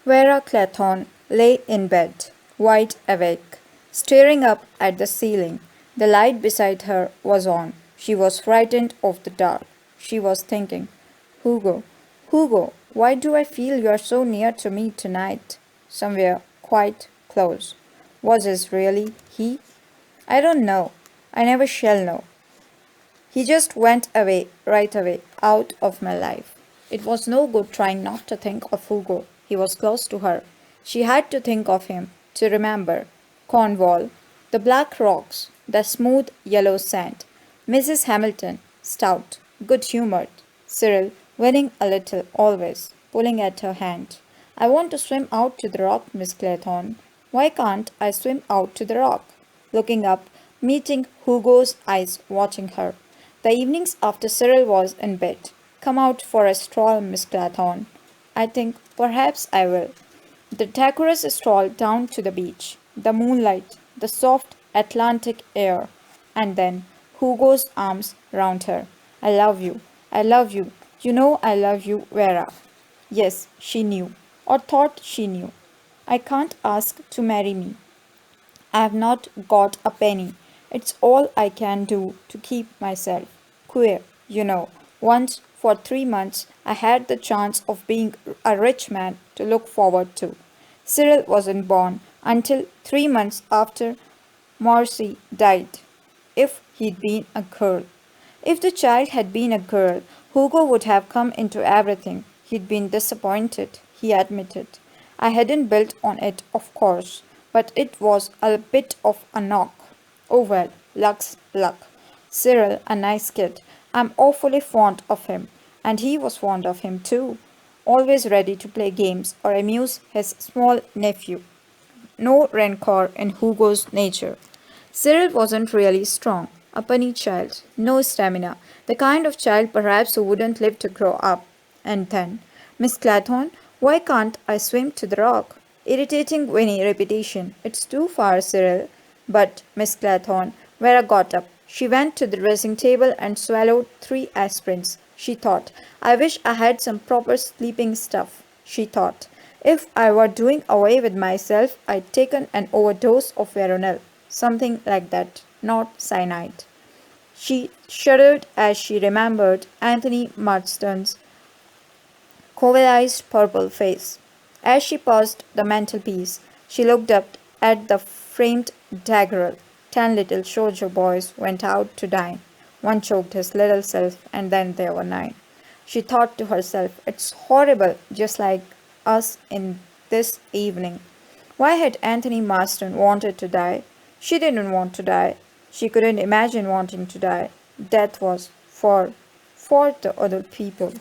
Vera Clathorn lay in bed, wide awake, staring up at the ceiling. The light beside her was on. She was frightened of the dark. She was thinking, Hugo, Hugo, why do I feel you are so near to me tonight? Somewhere quite close. Was this really he? I don't know. I never shall know. He just went away, right away, out of my life. It was no good trying not to think of Hugo. He was close to her. She had to think of him, to remember. Cornwall, the black rocks, the smooth yellow sand. Mrs. Hamilton, stout, good humored. Cyril, winning a little always, pulling at her hand. I want to swim out to the rock, Miss Clathorn. Why can't I swim out to the rock? Looking up, meeting Hugo's eyes watching her. The evenings after Cyril was in bed. Come out for a stroll, Miss Clathorn. I think perhaps I will. The decorous stroll down to the beach. The moonlight, the soft Atlantic air, and then Hugo's arms round her. I love you. I love you. You know I love you, Vera. Yes, she knew, or thought she knew. I can't ask to marry me. I've not got a penny. It's all I can do to keep myself. Queer, you know. Once, for 3 months, I had the chance of being a rich man to look forward to. Cyril wasn't born until 3 months after Marcy died. If he'd been a girl. If the child had been a girl, Hugo would have come into everything. He'd been disappointed, he admitted. I hadn't built on it, of course, but it was a bit of a knock. Oh well, luck's luck. Cyril, a nice kid. I'm awfully fond of him, and he was fond of him too. Always ready to play games or amuse his small nephew. No rancor in Hugo's nature. Cyril wasn't really strong, a puny child, no stamina, the kind of child perhaps who wouldn't live to grow up. And then, Miss Clathorn, why can't I swim to the rock? Irritating whinny repetition. It's too far, Cyril. But, Miss Clathorn, Vera got up. She went to the dressing table and swallowed 3 aspirins. She thought, I wish I had some proper sleeping stuff. She thought, if I were doing away with myself, I'd taken an overdose of veronal. Something like that, not cyanide. She shuddered as she remembered Anthony Marston's ovalized purple face. As she passed the mantelpiece, she looked up at the framed daggerel. 10 little soldier boys went out to dine. One choked his little self, and then there were 9. She thought to herself, it's horrible, just like us in this evening. Why had Anthony Marston wanted to die? She didn't want to die. She couldn't imagine wanting to die. Death was for the other people.